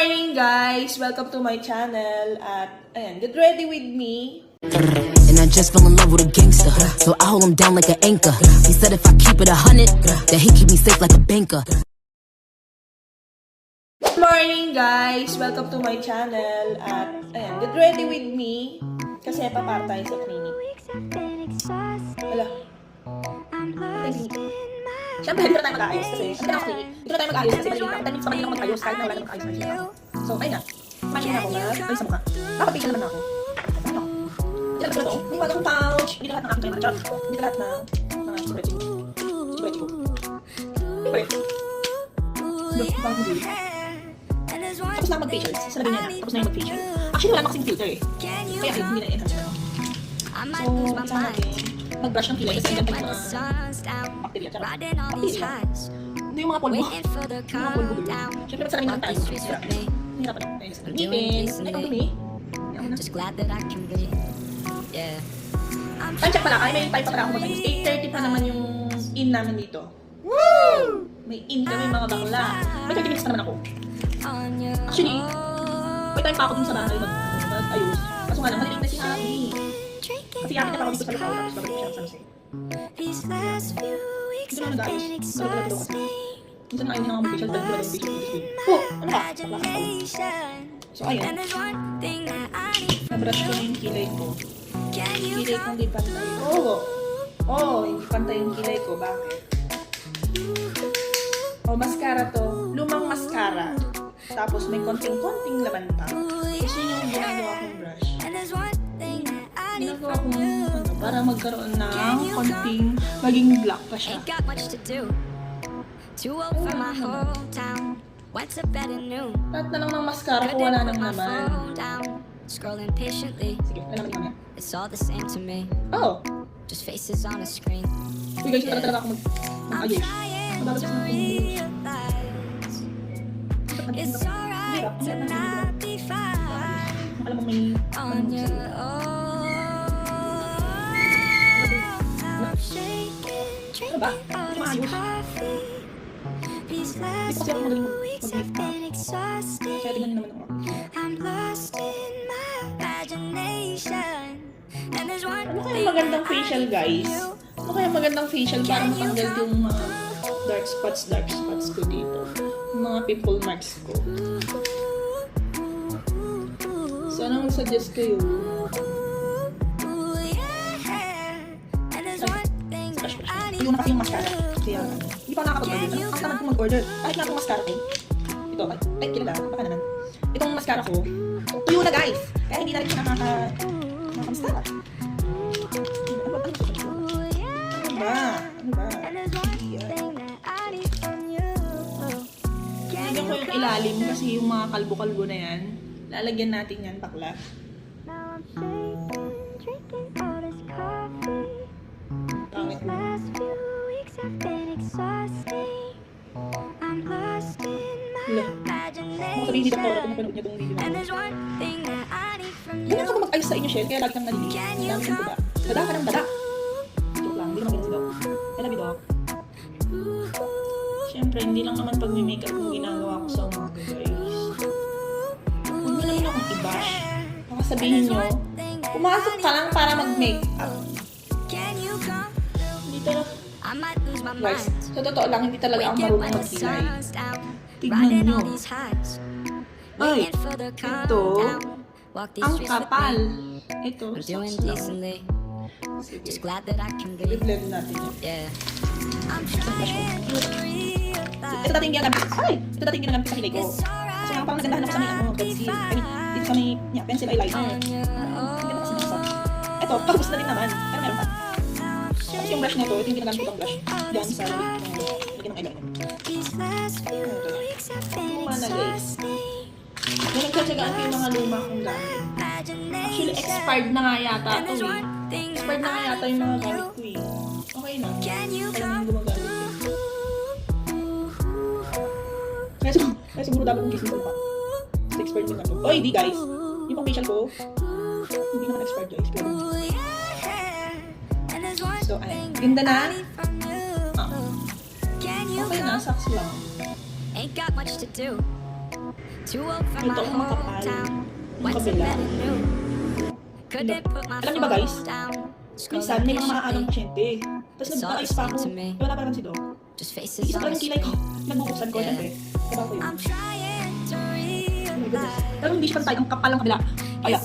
morning guys! Welcome to my channel at ayan, get ready with me. And I just fell in love with a gangster, so I hold him down like an anchor. He said if I keep it 100, that he keep me safe like a banker. Good morning guys! Welcome to my channel at ayan, get ready with me kasi papara tayo sa clinic. Wala. Siyempre, hindi na tayo mag-aayos kasi hindi na ako clinic. Hindi na tayo mag-aayos kasi maliit ako. 10 minutes pa maliit ako mag-ayos kahit na wala na mag-aayos na ako. So, ayun na. Machine na ako mag-ayos sa mukha. Nakapag-facial naman ako. Ano? Hindi na ito. Hindi wala akong pouch. Hindi lahat ng aking kailangan. Hindi lahat na mga security ko. Security ko. Security ko. Tapos na mag-facial. Sinabi niya na. Tapos na yung mag-facial. Actually, wala na kasing filter eh. Kaya ayun, hindi na-enhance na ako. So, saan natin? Mag-brush ng kilay kasi andyan tayo mga bacteria. Bacteria. Hindi yung mga polvo. Yung mga polvo gulo. Siyempre, ba't sarami naman tayo? Hirap pa naman tayo sa ngipin. Ay, ang dumi. Time check pala. Ay, may time pa pala ako mag-ayos. 8:30 pa naman yung in namin dito. Woo! May in kami mga bakla. May 30 minutes pa naman ako. Actually, may time pa ako dun sa bahay mag-ayos. Kaso nga lang, maliit na si Abby. Kasi yakin na pa ako dito sa lupaw. Tapos babalik siya sa San Jose. Dito na nag-ayos. Nagdala daw kasi. Minsan na ayaw niya nga mag-facial. Dahil wala yung facial. Oh! Ano ka? Wala ka tawag. So, ayun. Nabrush ko yung kilay ko. Kilay ko hindi pantay. Oo, hindi pantay yung kilay ko. Bakit? Mascara to. Lumang mascara. Tapos may konting-konting laban pa. Kasi yung ginagawa kong brush. Ginagawa kong para magkaroon ng konting maging black pa siya. Lahat na lang ng mascara ko wala nang naman. Sige, lalaman ko na. Oh! Uy guys, talaga ako mag-ayos. Madalas na akong alam mo may ano ba? Maayos. Hindi ko kasi ako magaling mag-lift pa. Kaya tingnan niyo naman ako. Ano kaya magandang facial guys? Ano kaya magandang facial para matanggal yung mga dark spots ko dito? Yung mga pimple marks ko. So, anong suggest kayo? Yung na kasi yung mascara. Kaya, hindi pa nakakapag-order. Ang tamad ko mag-order. Kahit na itong mascara ko. Ito, ay, kilala. Baka naman. Itong mascara ko, tuyo na guys. Kaya hindi na rin siya nakaka-mascara. Ano ba? Lagyan ko yung ilalim kasi yung mga kalbo-kalbo na yan. Lalagyan natin yan, bakla. Pangit mo. Wala. Mga sabihin si Doktora kung napanood niya itong video na. Ganyan ako mag-ayos sa inyo, Shell, kaya lagi kang nalilito. Dami kang bada. Bada ka ng bada. Joke lang, hindi naman ganyan si Doc. I love you, Doc. Siyempre, hindi lang naman pag may makeup yung ginagawa ko sa umaga, guys. Huwag nyo naman akong i-bash. Baka sabihin nyo, pumasok ka lang para mag-makeup. Hindi talaga. Guys, sa totoo lang, hindi talaga ako marunong mag-kilay. Tignan nyo. Ay, ito. Ang kapal. Ito, socks lang. Sige. I-blend natin yun. Ito dating ginagamit. Ay! Ito dating ginagamit sa kilay ko. Kasi nga parang nagandahan ako sa may pencil. I mean, dito sa may pencil eyeliner. Ganda kasi nasa. Ito, tapos na din naman. Pero meron pa. Tapos yung brush na ito, ito yung ginagamit itong brush. Diyan sa lagyan ng eyeliner. Luma na guys. May nagtsatsagaan ko yung mga luma kong gamit. Actually, expired na nga yata ito eh. Expired na nga yata yung mga gamit ko eh. Okay na. Alam yung gumagamit eh. Kaya siguro dapat kong gising ko pa. Kasi expired din na ito. Oh, hindi guys. Yung pang facial ko, hindi naman expired guys. Pero so, ay. Ganda na. Okay na, socks lang. Yung taong makapal. Yung kabila. Alam niyo ba guys? Minsan may mga maaalang pasyente. Tapos nagpaayos pa ako. Wala pa naman si Doc. Isa pa lang yung kilay ko. Nagbubuksan ko, syempre. Diba ko yun? Oh my goodness. Pero hindi siya pantay. Ang kapal ang kabila. Aya. Ang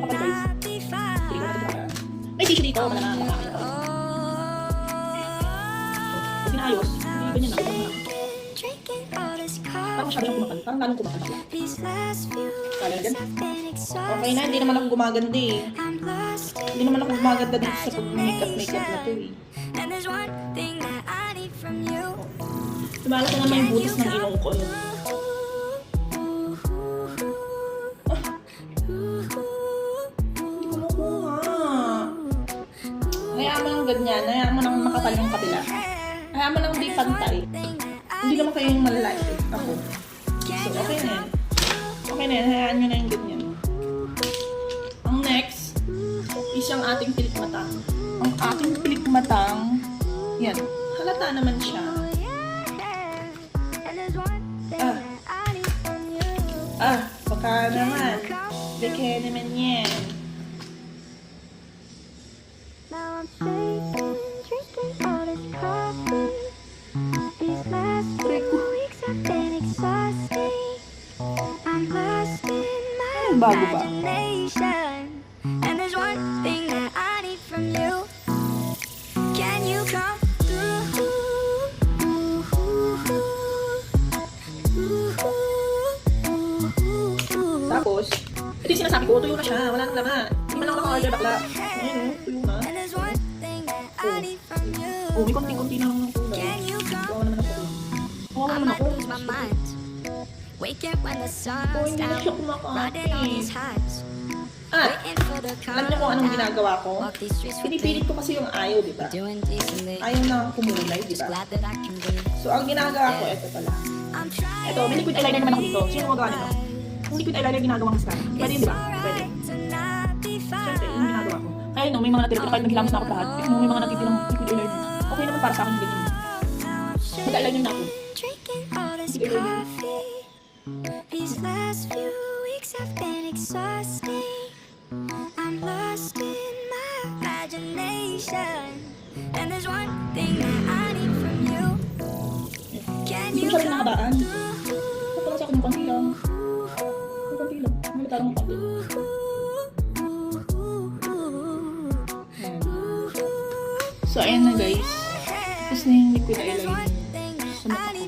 kapal guys. Hindi ko natin kumakain. May tissue dito. Wala na kumakain. Pag pinayos, hindi ganyan na. Parang masyado lang kumakal. Parang lalong kumakal siya. Kala na dyan? Okay na, hindi naman ako gumaganda eh. Hindi naman ako gumaganda dito sa pag-makeup na to eh. Lumalaki naman yung butas ng ilong ko. Hindi ko makuha. Hayaan mo lang ganyan. Hayaan mo lang makapal yung kabila. Hayaan mo lang di pantay. Hindi naman kayo yung malalaki. Ako. So, okay na yan. Okay na yan. Hayaan nyo na yung ganyan. Ang next is yung ating pilikmatang. Ang ating pilikmatang, yan. Halata naman siya. Baka naman. Beke naman yan. Now I'm facing, drinking all this coffee. These last few weeks have been exhausting. I'm lost in my Bago ba? imagination. And there's one thing that I need from you. Can you come through? Tapos, ito yung sinasabi ko, tuyo na siya. Wala nang laman. Hindi man lang ako naka-order bakla. Ayun o, tuyo na. And there's one thing that I need from you. Oh, may konti-konti na lang ng kulay. Can you Gawa come? naman ako. Gawa I naman might ako. lose my mind. Waking when the Oh, sun's hindi na siya down. Riding on these kumakain. highs. Ah, Waiting for the alam niyo kung anong calm down. ginagawa ko? Walk these streets with Pinipilit me. ko kasi yung ayaw, di ba? Doing decently. Ayaw na kumulay, di Just ba? glad that I can breathe. So, ang ginagawa ko, ito pala. I'm trying. Ito, may liquid eyeliner naman ako dito. Sino magawa nito? Yung liquid eyeliner ginagawang mascara. Pwede yun, di ba? Pwede. Siyempre, yung ginagawa ko. Kaya no, may mga natitira kahit naghilamos na ako lahat. Ito, may mga natitirang liquid eyeliner. Okay naman para sa akin yung ganyan. Mag-eyeliner na ako. Drinking all this coffee. These last few weeks have been exhausting. I'm lost in my imagination. And there's one thing that I need from you. Can Hindi you ko siya rin come nakabaan. through? Ito lang sa akin ng konti lang. Ng konti lang. May matarang ng konti. Ayan. So, ayan na guys. Tapos na yung liquid eyeliner. Sa mata ko.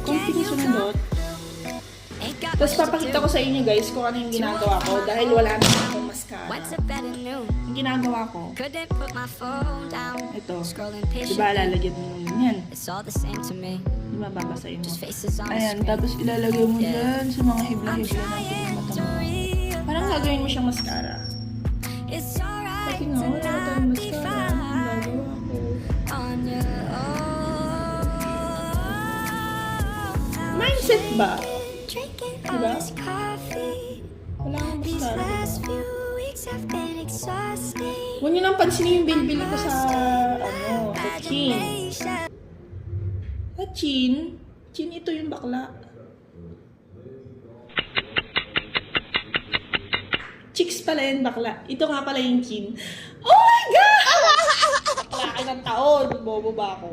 Konti na sunod. Tapos papakita ko sa inyo guys kung ano yung ginagawa ko dahil wala na akong mascara. What's a better noon? Yung ginagawa ko, Couldn't put my phone down. ito. Scrolling Diba lalagyan mo yun yan? It's all the same to me. Diba babasahin mo? Just faces on the Ayan, screen. tapos ilalagay mo dyan sa mga hibla-hibla ng mata mo. Parang gagawin mo siyang mascara. It's alright Kasi nga, wala na tayong mascara. Ano yung gagawa ko? on your own. Mindset ba? Drinking Diba? all this coffee. Wala akong These mascara. last Diba? few weeks have been exhausting. Huwag niyo nang pansinin yung bilbili ko sa, sa chin. Imagination. Sa chin? Chin ito yung bakla. Chicks pala yun, bakla. Ito nga pala yung chin. Oh my God! Bakla ka ng taon. Bobo ba ako?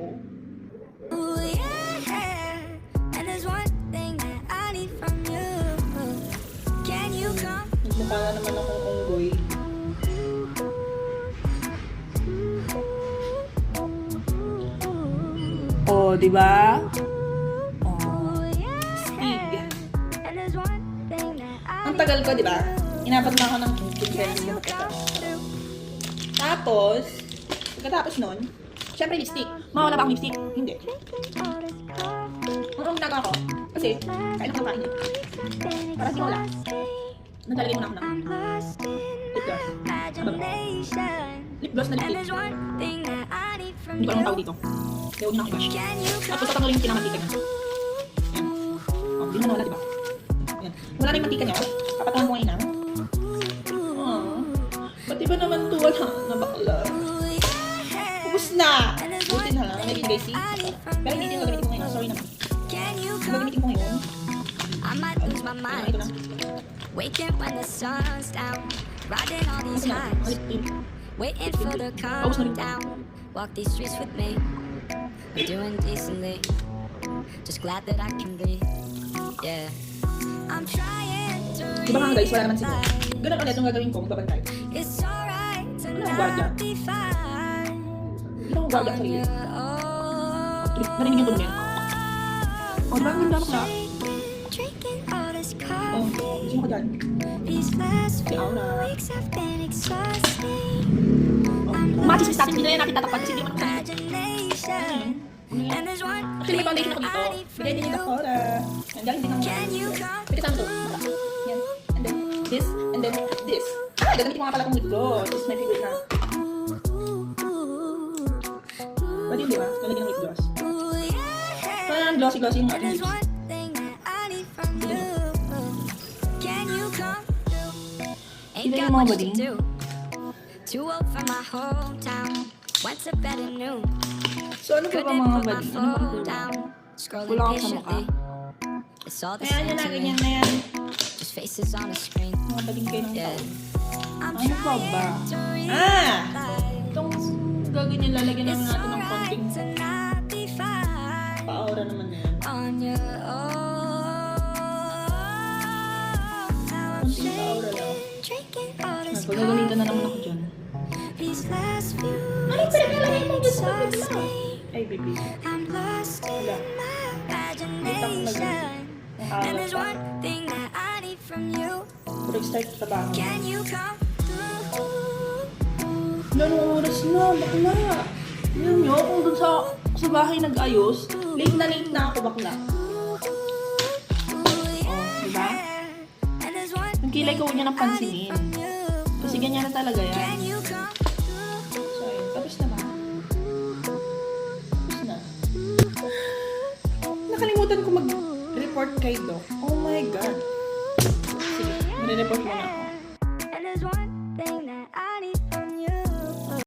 Ooh, yeah. And there's one thing that I need from you. Can you come? Nagmukha na naman akong unggoy. Oh, di ba? Oh, Ooh, stig. yeah. And there's one thing that I Ang tagal ko, di ba? Inapat na ako ng Can 15 you minutes. come through? Tapos, pagkatapos nun, syempre lipstick. Mawala ba akong lipstick? Hindi. Drinking all this coffee. Ang ginagawa ko, kasi kain ako ng kain. Para di wala. Naglalagay muna ako ng I'm lost in lip gloss. imagination. Lip gloss na And lipstick. there's one thing that I need from Hindi ko alam ang tawag you. dito. Kaya huwag niyo na ako i-bash. Can you Tapos come? tatanggalin yung pinakamantika niya. Yan. Oh, hindi na nawala, diba? Yan. Wala na yung mantika niya. Kapatuhan ko ngayon na. Oh. Ba't iba naman to wala na bakla? Ooh, yeah. Ubus na! Buti na lang. Naging guys, see? Pero hindi din gagamitin ko ngayon. Sorry naman. Can you Ang come? gagamitin ko ngayon, my Ito mind. na. Waking when the sun's down, riding all these Ito na. highs, Ito na. waiting for the calm down. Walk these streets with me, I'm doing decently. Just glad that I can breathe. Yeah, I'm trying to Di ba nga guys, wala naman sila. realize Ganun ulit yung gagawin ko, magbabantay. it's alright to Ano ang gwardiya? not be fine Hindi ako gagawin sa on iyo. your own. Narinig yung tunog niya. O, di ba? Ang ganda bakla. Drinking all this O, coffee. gusto mo ka dyan? These last few Aura. weeks have been exhausting. O, kung matismis natin, hindi na yan natin tatapad kasi hindi mo naman kami. Imagination. And there's one Actually, may thing foundation that ako I dito. need from Bigay din yung you. Dakota. Ang galing din ang Can you come Pwede kasama to. Yan. And then this. And then this. Ah, gagamitin ko nga pala itong lip gloss. This is my favorite na. Pwede yun, di ba? Lalagyan ng lip gloss. Ooh, yeah. Parang glossy-glossy yung And ating there's lips. one thing that I need from you. Can you come through? Ain't Sila got yung mga much to bading. do. Too old for my hometown. Went to bed at noon. So, ano pa ba Couldn't mga put my bading? Ano ba phone ang down. Scrolling Wala ako sa mukha. patiently. It's all the Ayan, same yan na, to ganyan me. na yan. Just faces on a screen. Mga bading kayo ng Yeah. taon. I'm Ano pa ba? trying to Ah! realize Itong gagawin lalagyan naman it's natin ng alright konting to not be fine pa-aura naman na yan. on your own. Now I'm Konting pa-aura lang. drinking all this Pagagalitan na naman ako dyan. These last few Ay, weeks have pinaglalagay been mo dyan sa bigla. exhausting. Ay, baby. I'm lost in Wala. my imagination. And there's Ang one thing that I need from you. Pero start sa trabaho. Can you come through? Anong oras na? Bakla. Yun nyo, kung dun sa bahay nag-ayos, late na ako bakla. Diba? And there's one Yung kilay ko huwag niya nang pansinin. Kasi ganyan na talaga yan. Can you come through? So, ayun. Tapos na ba? Tapos na. Nakalimutan ko mag-report kay Doc. Oh my God. Sige, mag-report muna ako.